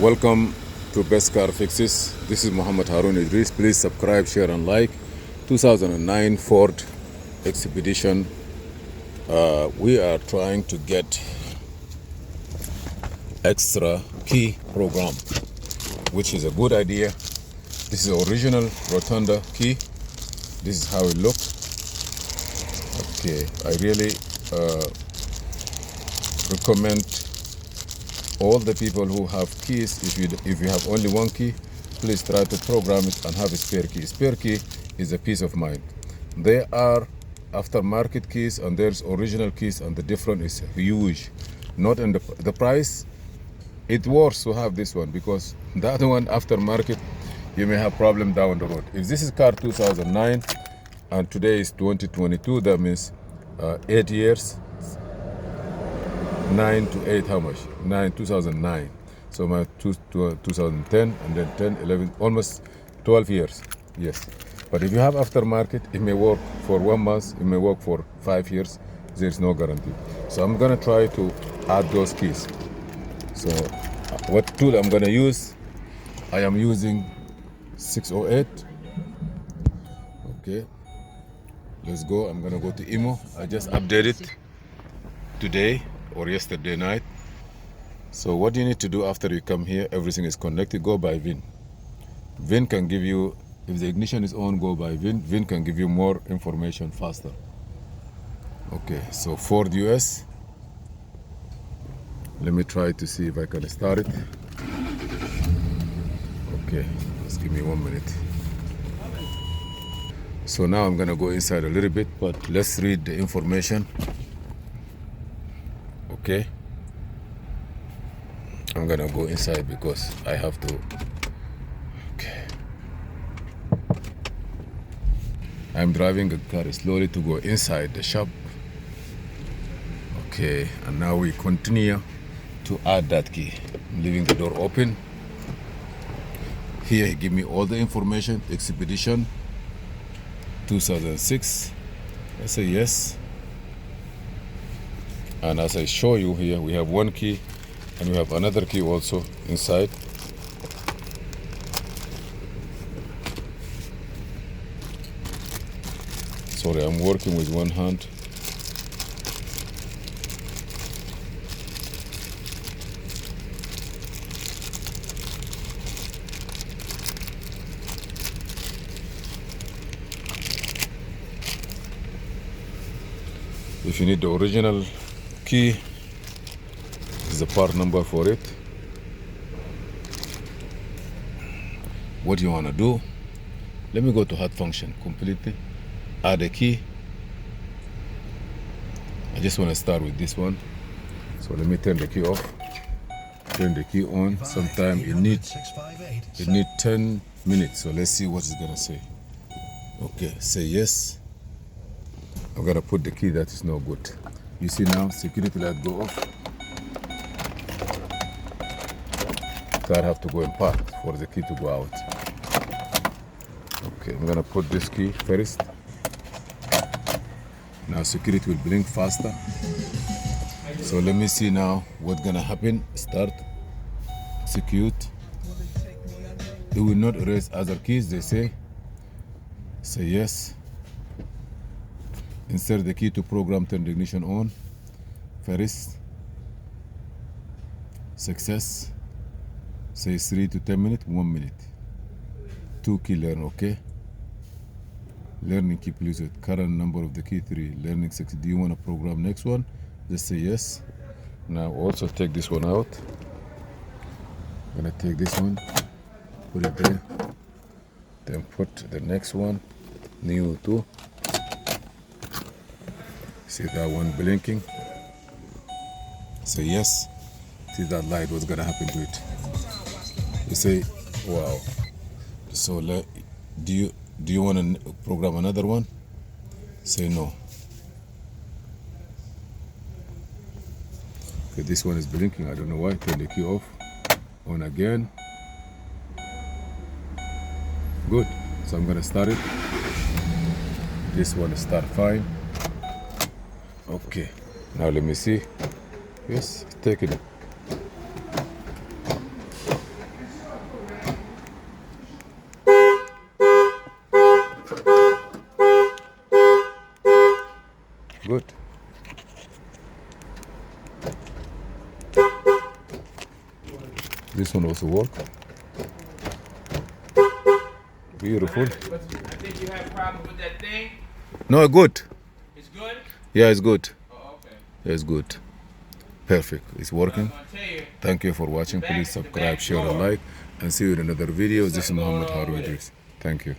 Welcome to Best Car Fixes. This is Muhammad Harun Idris. Please subscribe, share, and like. 2009 Ford Expedition. We are trying to get extra key program, which is a good idea. This is original Rotunda key. This is how it looks. Okay, I really recommend all the people who have keys, if you have only one key, please try to program it and have a spare key. Spare key is a peace of mind. There are aftermarket keys and there's original keys, and the difference is huge. Not in the price. It's worse to have this one because the other one aftermarket, you may have problem down the road. If this is car 2009 and today is 2022, that means 8 years. 9 to 8, how much? 2009. So my 2010 and then 10, 11, almost 12 years. Yes. But if you have aftermarket, it may work for 1 month, it may work for 5 years. There's no guarantee. So I'm gonna try to add those keys. So what tool I'm gonna use? I am using 608. Okay. Let's go. I'm gonna go to Imo. I just updated today or yesterday night. So what you need to do after you come here, everything is connected, go by VIN. VIN can give you, if the ignition is on, go by VIN. VIN can give you more information faster. Okay, so Ford US. Let me try to see if I can start it. Okay, just give me 1 minute. So now I'm gonna go inside a little bit, but let's read the information. Okay, I'm gonna go inside because I have to. Okay, I'm driving a car slowly to go inside the shop. Okay, and now we continue to add that key. I'm leaving the door open. Here he give me all the information. Expedition 2006. I say yes. And as I show you here, we have one key and we have another key also inside. Sorry, I'm working with one hand. If you need the original key, is the part number for it. What do you want to do? Let me go to hot function completely, add a key. I just want to start with this one, so let me turn the key off, turn the key on. Sometimes it needs 10 minutes, so let's see what it's gonna say. Okay, say yes. I'm gonna put the key that is no good. You see now, security light go off. Car have to go in park for the key to go out. Okay, I'm gonna put this key first. Now security will blink faster. So let me see now what's gonna happen. Start, execute. It will not erase other keys, they say. Say yes. Insert the key to program, turn the ignition on. First. Success. Say 3 to 10 minutes, 1 minute. 2 key learn, okay. Learning key, please with current number of the key 3. Learning 6. Do you want to program next one? Just say yes. Now also take this one out. I'm gonna take this one, put it there. Then put the next one, new 2. See that one blinking? Say yes. See that light, what's gonna happen to it? You say, wow. So do you want to program another one? Say no. Okay, this one is blinking, I don't know why. Turn the key off. On again. Good. So I'm gonna start it. This one start fine. Okay, now let me see. Yes, it's taking it. Good. This one also work. Beautiful. I think you have problems with that thing. No, good. It's good? Yeah, it's good. Oh, okay. It's good. Perfect. It's working. I'm gonna tell you. Thank you for watching. Please subscribe, share, and like, and see you in another video. This is Muhammad Harun Idris. Thank you.